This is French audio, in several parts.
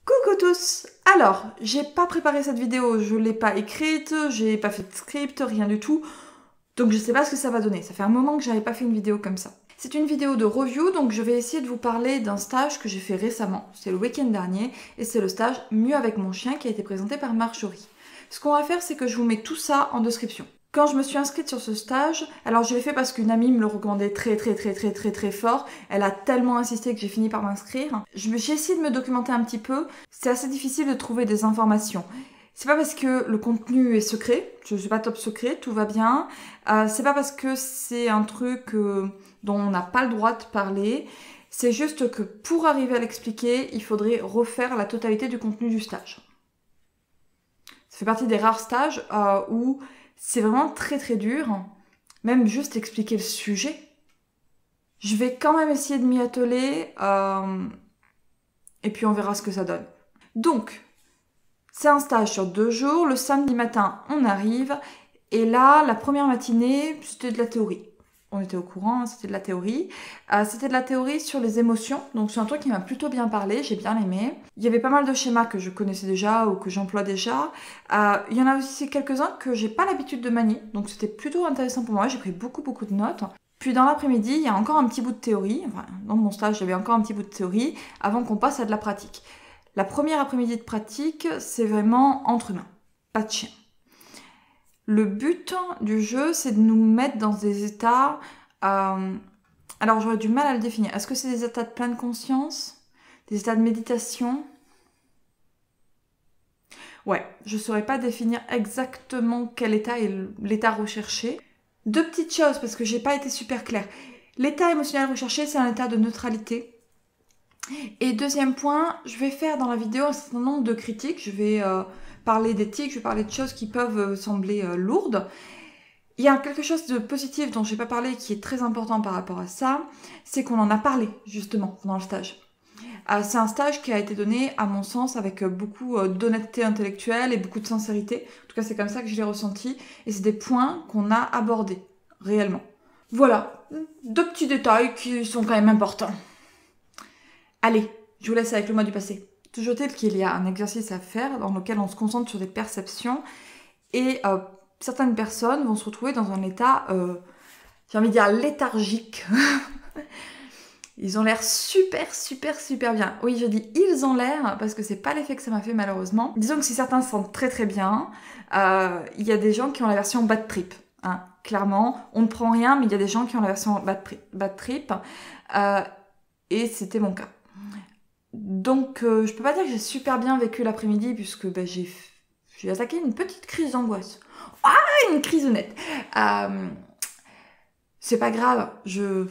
Coucou tous! Alors, j'ai pas préparé cette vidéo, je l'ai pas écrite, j'ai pas fait de script, rien du tout. Donc je sais pas ce que ça va donner. Ça fait un moment que j'avais pas fait une vidéo comme ça. C'est une vidéo de review, donc je vais essayer de vous parler d'un stage que j'ai fait récemment. C'est le week-end dernier, et c'est le stage Mieux avec mon chien qui a été présenté par Marjorie. Ce qu'on va faire, c'est que je vous mets tout ça en description. Quand je me suis inscrite sur ce stage, alors je l'ai fait parce qu'une amie me le recommandait très fort. Elle a tellement insisté que j'ai fini par m'inscrire. J'ai essayé de me documenter un petit peu. C'est assez difficile de trouver des informations. C'est pas parce que le contenu est secret, je suis pas top secret, tout va bien. C'est pas parce que c'est un truc dont on n'a pas le droit de parler. C'est juste que pour arriver à l'expliquer, il faudrait refaire la totalité du contenu du stage. Ça fait partie des rares stages où c'est vraiment très dur, même juste expliquer le sujet. Je vais quand même essayer de m'y atteler, et puis on verra ce que ça donne. Donc, c'est un stage sur 2 jours, le samedi matin on arrive, et là, la première matinée, c'était de la théorie. On était au courant, c'était de la théorie. C'était de la théorie sur les émotions, donc c'est un truc qui m'a plutôt bien parlé, j'ai bien aimé. Il y avait pas mal de schémas que je connaissais déjà ou que j'emploie déjà. Il y en a aussi quelques-uns que j'ai pas l'habitude de manier, donc c'était plutôt intéressant pour moi, j'ai pris beaucoup de notes. Puis dans l'après-midi, il y a encore un petit bout de théorie, enfin, dans mon stage j'avais encore un petit bout de théorie, avant qu'on passe à de la pratique. La première après-midi de pratique, c'est vraiment entre humains, pas de chien. Le but du jeu, c'est de nous mettre dans des états... alors j'aurais du mal à le définir. Est-ce que c'est des états de pleine conscience? Des états de méditation? Ouais, je ne saurais pas définir exactement quel état est l'état recherché. Deux petites choses, parce que j'ai pas été super claire. L'état émotionnel recherché, c'est un état de neutralité. Et deuxième point, je vais faire dans la vidéo un certain nombre de critiques. Je vais parler d'éthique, je vais parler de choses qui peuvent sembler lourdes. Il y a quelque chose de positif dont je n'ai pas parlé qui est très important par rapport à ça, c'est qu'on en a parlé justement pendant le stage. C'est un stage qui a été donné, à mon sens, avec beaucoup d'honnêteté intellectuelle et beaucoup de sincérité. En tout cas, c'est comme ça que je l'ai ressenti. Et c'est des points qu'on a abordés, réellement. Voilà, 2 petits détails qui sont quand même importants. Allez, je vous laisse avec le mois du passé. Toujours est-il qu'il y a un exercice à faire dans lequel on se concentre sur des perceptions et certaines personnes vont se retrouver dans un état, j'ai envie de dire léthargique. Ils ont l'air super bien. Oui, je dis ils ont l'air parce que c'est pas l'effet que ça m'a fait malheureusement. Disons que si certains se sentent très bien, il y a des gens qui ont la version bad trip. Hein. Clairement, on ne prend rien, mais il y a des gens qui ont la version bad trip. Et c'était mon cas. Donc, je peux pas dire que j'ai super bien vécu l'après-midi puisque j'ai attaqué une petite crise d'angoisse. Ah, une crise honnête. C'est pas grave, je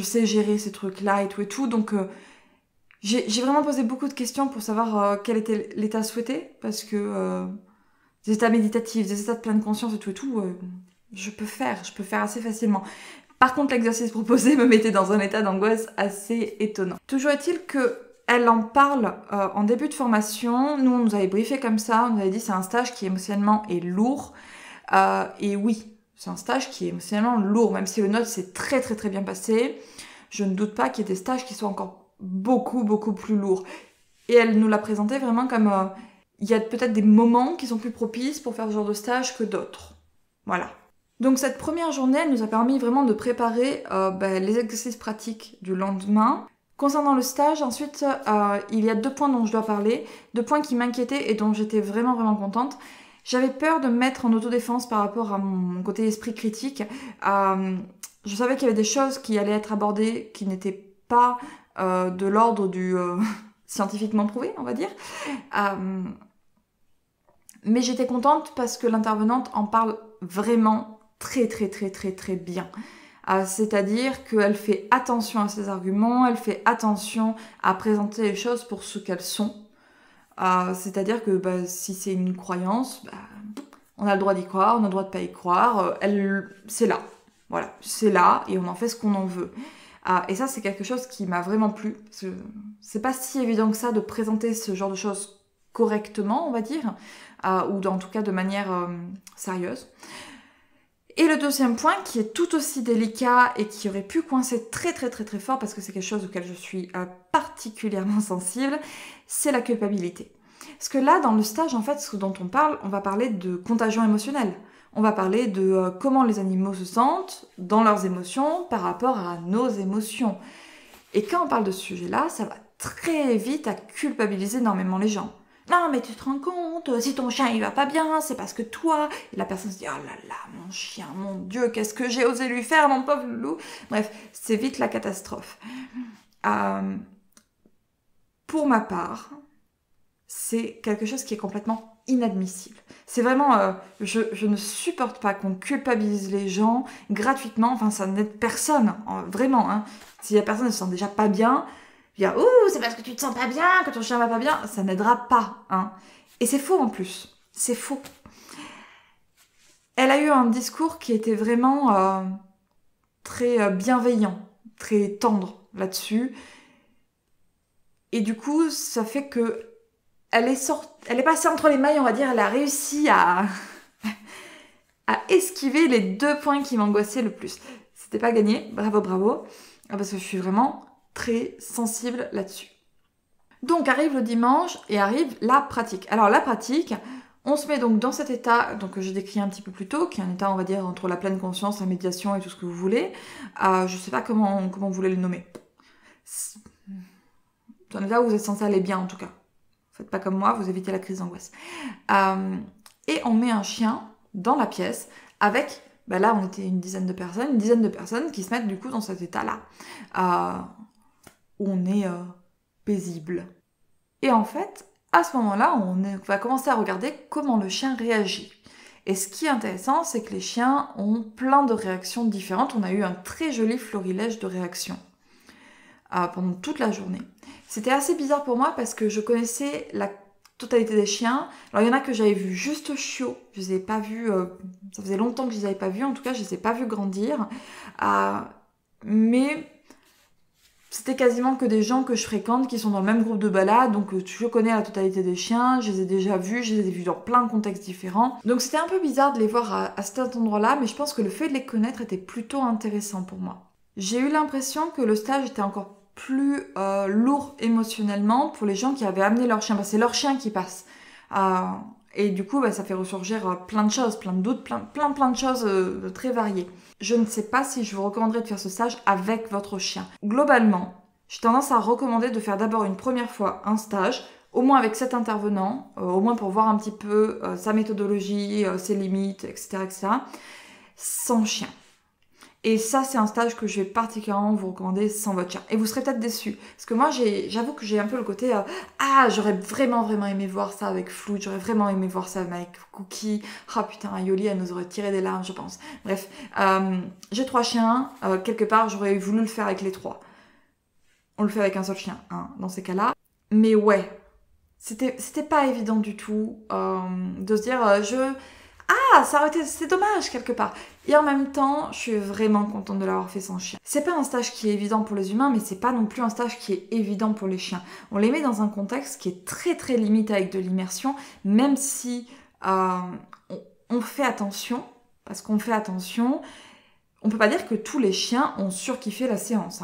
sais gérer ces trucs-là et tout. Donc, j'ai vraiment posé beaucoup de questions pour savoir quel était l'état souhaité. Parce que des états méditatifs, des états de pleine conscience et tout, je peux faire assez facilement. Par contre, l'exercice proposé me mettait dans un état d'angoisse assez étonnant. Toujours est-il que elle en parle en début de formation. Nous, on nous avait briefé comme ça. On nous avait dit c'est un stage qui émotionnellement est lourd. Et oui, c'est un stage qui est émotionnellement lourd. Même si le nôtre s'est très bien passé, je ne doute pas qu'il y ait des stages qui soient encore beaucoup plus lourds. Et elle nous l'a présenté vraiment comme... il y a peut-être des moments qui sont plus propices pour faire ce genre de stage que d'autres. Voilà. Donc cette première journée, elle nous a permis vraiment de préparer les exercices pratiques du lendemain. Concernant le stage, ensuite, il y a 2 points dont je dois parler, 2 points qui m'inquiétaient et dont j'étais vraiment contente. J'avais peur de me mettre en autodéfense par rapport à mon côté esprit critique. Je savais qu'il y avait des choses qui allaient être abordées qui n'étaient pas de l'ordre du scientifiquement prouvé, on va dire. Mais j'étais contente parce que l'intervenante en parle vraiment très bien. C'est-à-dire qu'elle fait attention à ses arguments, elle fait attention à présenter les choses pour ce qu'elles sont. C'est-à-dire que si c'est une croyance, on a le droit d'y croire, on a le droit de pas y croire, c'est là. Voilà, c'est là et on en fait ce qu'on en veut. Et ça, c'est quelque chose qui m'a vraiment plu. C'est pas si évident que ça de présenter ce genre de choses correctement, on va dire, ou en tout cas de manière sérieuse. Et le deuxième point qui est tout aussi délicat et qui aurait pu coincer très fort parce que c'est quelque chose auquel je suis particulièrement sensible, c'est la culpabilité. Parce que là, dans le stage, en fait, ce dont on va parler de contagion émotionnelle. On va parler de comment les animaux se sentent dans leurs émotions par rapport à nos émotions. Et quand on parle de ce sujet-là, ça va très vite à culpabiliser énormément les gens. Non, mais tu te rends compte, si ton chien il va pas bien, c'est parce que toi... Et la personne se dit, oh là là, mon chien, mon Dieu, qu'est-ce que j'ai osé lui faire, mon pauvre loulou. Bref, c'est vite la catastrophe. Pour ma part, c'est quelque chose qui est complètement inadmissible. C'est vraiment... je ne supporte pas qu'on culpabilise les gens gratuitement, enfin ça n'aide personne, vraiment. Hein. Si la personne ne se sent déjà pas bien... Dire, ouh, c'est parce que tu te sens pas bien, que ton chien va pas bien, ça n'aidera pas. Hein. Et c'est faux en plus. C'est faux. Elle a eu un discours qui était vraiment très bienveillant, très tendre là-dessus. Et du coup, ça fait que elle est passée entre les mailles, on va dire, elle a réussi à esquiver les 2 points qui m'angoissaient le plus. C'était pas gagné, bravo, parce que je suis vraiment très sensible là-dessus. Donc arrive le dimanche et arrive la pratique. Alors la pratique, on se met donc dans cet état donc, que j'ai décrit un petit peu plus tôt, qui est un état, on va dire, entre la pleine conscience, la méditation et tout ce que vous voulez. Je sais pas comment vous voulez le nommer. C'est un état où vous êtes censé aller bien en tout cas. Faites pas comme moi, vous évitez la crise d'angoisse. Et on met un chien dans la pièce avec... là, on était une dizaine de personnes qui se mettent du coup dans cet état-là. Où on est paisible. Et en fait, à ce moment-là, on va commencer à regarder comment le chien réagit. Et ce qui est intéressant, c'est que les chiens ont plein de réactions différentes. On a eu un très joli florilège de réactions pendant toute la journée. C'était assez bizarre pour moi parce que je connaissais la totalité des chiens. Alors il y en a que j'avais vu juste chiots, je les ai pas vus, ça faisait longtemps que je les avais pas vus, en tout cas je les ai pas vus grandir. Mais c'était quasiment que des gens que je fréquente qui sont dans le même groupe de balade, donc je connais la totalité des chiens, je les ai déjà vus, je les ai vus dans plein de contextes différents. Donc c'était un peu bizarre de les voir à cet endroit-là, mais je pense que le fait de les connaître était plutôt intéressant pour moi. J'ai eu l'impression que le stage était encore plus lourd émotionnellement pour les gens qui avaient amené leur chien. C'est leur chien qui passe. Et du coup, ça fait ressurgir plein de choses, plein de doutes, plein de choses très variées. Je ne sais pas si je vous recommanderais de faire ce stage avec votre chien. Globalement, j'ai tendance à recommander de faire d'abord une première fois un stage, au moins avec cet intervenant, au moins pour voir un petit peu sa méthodologie, ses limites, etc., sans chien. Et ça, c'est un stage que je vais particulièrement vous recommander sans votre chien. Et vous serez peut-être déçus. Parce que moi, j'avoue que j'ai un peu le côté j'aurais vraiment aimé voir ça avec Flood, j'aurais vraiment aimé voir ça avec Cookie. Putain, Yoli, elle nous aurait tiré des larmes, je pense. Bref, j'ai 3 chiens. Quelque part, j'aurais voulu le faire avec les 3. On le fait avec un seul chien, dans ces cas-là. Mais ouais, c'était pas évident du tout de se dire ça aurait été, c'est dommage quelque part. Et en même temps, je suis vraiment contente de l'avoir fait sans chien. C'est pas un stage qui est évident pour les humains, mais c'est pas non plus un stage qui est évident pour les chiens. On les met dans un contexte qui est très limité avec de l'immersion, même si on fait attention, parce qu'on fait attention, on peut pas dire que tous les chiens ont surkiffé la séance.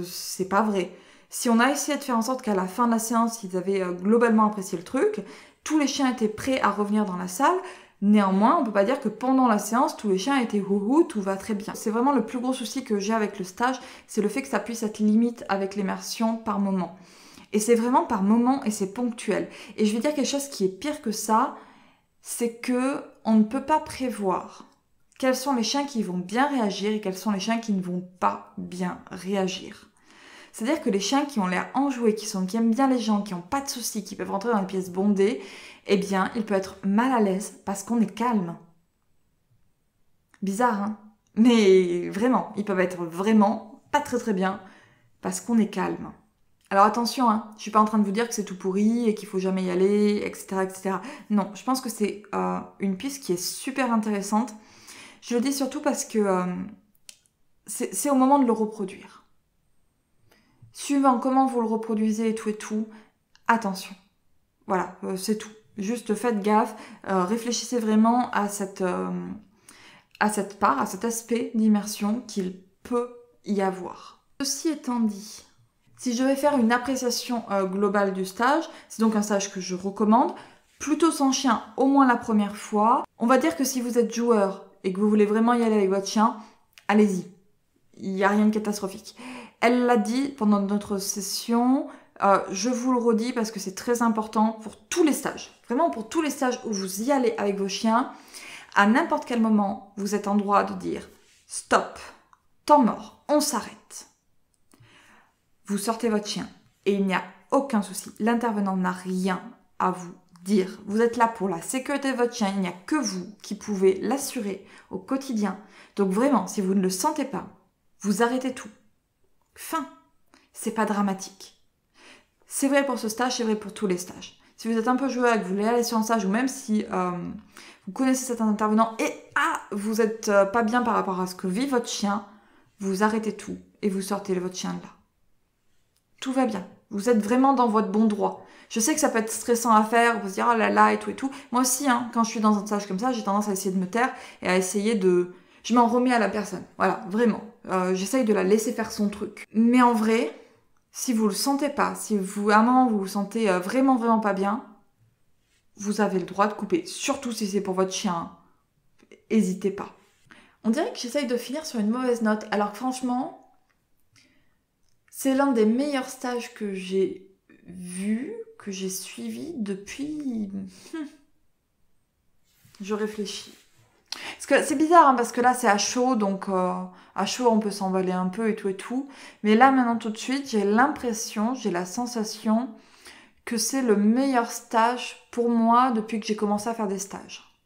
C'est pas vrai. Si on a essayé de faire en sorte qu'à la fin de la séance, ils avaient globalement apprécié le truc, tous les chiens étaient prêts à revenir dans la salle. Néanmoins, on peut pas dire que pendant la séance, tous les chiens étaient houhou, tout va très bien. C'est vraiment le plus gros souci que j'ai avec le stage, c'est le fait que ça puisse être limite avec l'immersion par moment. Et c'est vraiment par moment et c'est ponctuel. Et je vais dire quelque chose qui est pire que ça, c'est que on ne peut pas prévoir quels sont les chiens qui vont bien réagir et quels sont les chiens qui ne vont pas bien réagir. C'est-à-dire que les chiens qui ont l'air enjoués, qui aiment bien les gens, qui n'ont pas de soucis, qui peuvent rentrer dans les pièces bondées, eh bien, ils peuvent être mal à l'aise parce qu'on est calme. Bizarre, hein? Mais vraiment, ils peuvent être vraiment pas très bien parce qu'on est calme. Alors attention, je suis pas en train de vous dire que c'est tout pourri et qu'il faut jamais y aller, etc. Non, je pense que c'est une piste qui est super intéressante. Je le dis surtout parce que c'est au moment de le reproduire. Suivant comment vous le reproduisez et tout, attention. Voilà, c'est tout. Juste faites gaffe, réfléchissez vraiment à à cette part, à cet aspect d'immersion qu'il peut y avoir. Ceci étant dit, si je vais faire une appréciation globale du stage, c'est donc un stage que je recommande, plutôt sans chien, au moins la première fois. On va dire que si vous êtes joueur et que vous voulez vraiment y aller avec votre chien, allez-y. Il n'y a rien de catastrophique. Elle l'a dit pendant notre session, je vous le redis parce que c'est très important pour tous les stages. Vraiment pour tous les stages où vous y allez avec vos chiens, à n'importe quel moment, vous êtes en droit de dire « Stop, temps mort, on s'arrête ». Vous sortez votre chien et il n'y a aucun souci. L'intervenant n'a rien à vous dire. Vous êtes là pour la sécurité de votre chien. Il n'y a que vous qui pouvez l'assurer au quotidien. Donc vraiment, si vous ne le sentez pas, vous arrêtez tout. Fin. C'est pas dramatique. C'est vrai pour ce stage, c'est vrai pour tous les stages. Si vous êtes un peu joueur et que vous voulez aller sur un stage, ou même si vous connaissez cet intervenant et vous n'êtes pas bien par rapport à ce que vit votre chien, vous arrêtez tout et vous sortez votre chien de là. Tout va bien. Vous êtes vraiment dans votre bon droit. Je sais que ça peut être stressant à faire, vous se dire oh là là et tout et tout. Moi aussi, quand je suis dans un stage comme ça, j'ai tendance à essayer de me taire et à essayer de... Je m'en remets à la personne. Voilà, vraiment. J'essaye de la laisser faire son truc. Mais en vrai, si vous le sentez pas, si vous, à un moment vous vous sentez vraiment pas bien, vous avez le droit de couper. Surtout si c'est pour votre chien. N'hésitez pas. On dirait que j'essaye de finir sur une mauvaise note, alors que franchement... C'est l'un des meilleurs stages que j'ai vu, que j'ai suivi depuis... Je réfléchis. Parce que c'est bizarre, parce que là c'est à chaud, donc à chaud on peut s'emballer un peu et tout. Mais là maintenant tout de suite, j'ai l'impression, j'ai la sensation que c'est le meilleur stage pour moi depuis que j'ai commencé à faire des stages.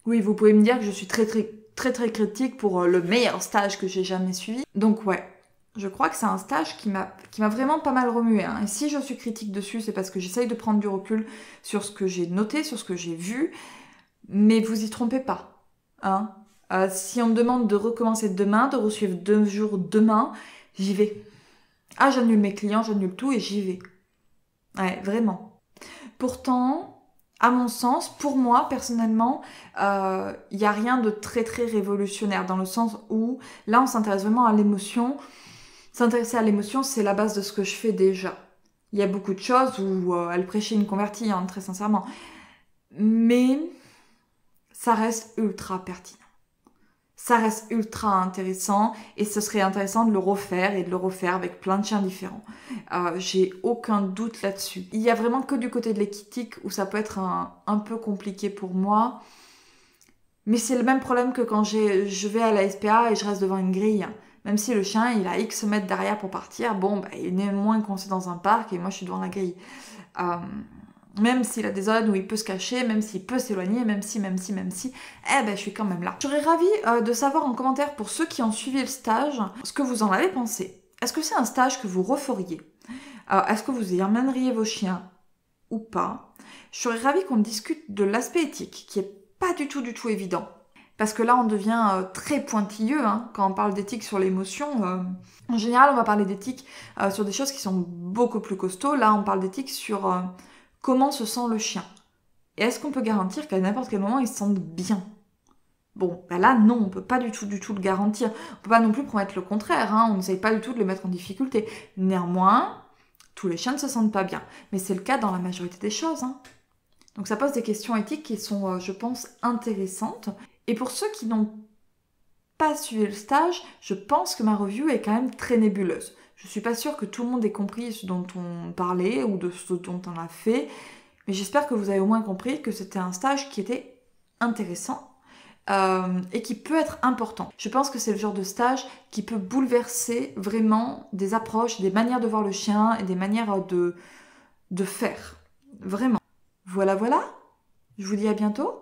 Oui, vous pouvez me dire que je suis très critique pour le meilleur stage que j'ai jamais suivi. Donc ouais. Je crois que c'est un stage qui m'a vraiment pas mal remué. Et si je suis critique dessus, c'est parce que j'essaye de prendre du recul sur ce que j'ai noté, sur ce que j'ai vu. Mais vous y trompez pas. Si on me demande de recommencer demain, de resuivre 2 jours demain, j'y vais. J'annule mes clients, j'annule tout et j'y vais. Ouais, vraiment. Pourtant, à mon sens, pour moi, personnellement, il n'y a rien de très révolutionnaire. Dans le sens où, là, on s'intéresse vraiment à l'émotion. S'intéresser à l'émotion, c'est la base de ce que je fais déjà. Il y a beaucoup de choses où elle prêchait une convertie, très sincèrement. Mais ça reste ultra pertinent. Ça reste ultra intéressant et ce serait intéressant de le refaire et de le refaire avec plein de chiens différents. J'ai aucun doute là-dessus. Il y a vraiment que du côté de l'équitique où ça peut être un peu compliqué pour moi. Mais c'est le même problème que quand je vais à la SPA et je reste devant une grille. Même si le chien, il a X mètres derrière pour partir, il est néanmoins coincé dans un parc et moi je suis devant la grille. Même s'il a des zones où il peut se cacher, même s'il peut s'éloigner, même si, je suis quand même là. J'aurais ravie de savoir en commentaire pour ceux qui ont suivi le stage, ce que vous en avez pensé. Est-ce que c'est un stage que vous referiez? Est-ce que vous y emmèneriez vos chiens ou pas? Je serais ravie qu'on discute de l'aspect éthique, qui est pas du tout évident. Parce que là, on devient très pointilleux quand on parle d'éthique sur l'émotion. En général, on va parler d'éthique sur des choses qui sont beaucoup plus costauds. Là, on parle d'éthique sur comment se sent le chien. Et est-ce qu'on peut garantir qu'à n'importe quel moment, il se sente bien? Bon, là, non, on peut pas du tout le garantir. On peut pas non plus promettre le contraire. On n'essaye pas du tout de le mettre en difficulté. Néanmoins, tous les chiens ne se sentent pas bien. Mais c'est le cas dans la majorité des choses. Donc ça pose des questions éthiques qui sont, je pense, intéressantes. Et pour ceux qui n'ont pas suivi le stage, je pense que ma review est quand même très nébuleuse. Je suis pas sûre que tout le monde ait compris ce dont on parlait ou de ce dont on a fait, mais j'espère que vous avez au moins compris que c'était un stage qui était intéressant et qui peut être important. Je pense que c'est le genre de stage qui peut bouleverser vraiment des approches, des manières de voir le chien et des manières de faire. Vraiment. Voilà. Je vous dis à bientôt.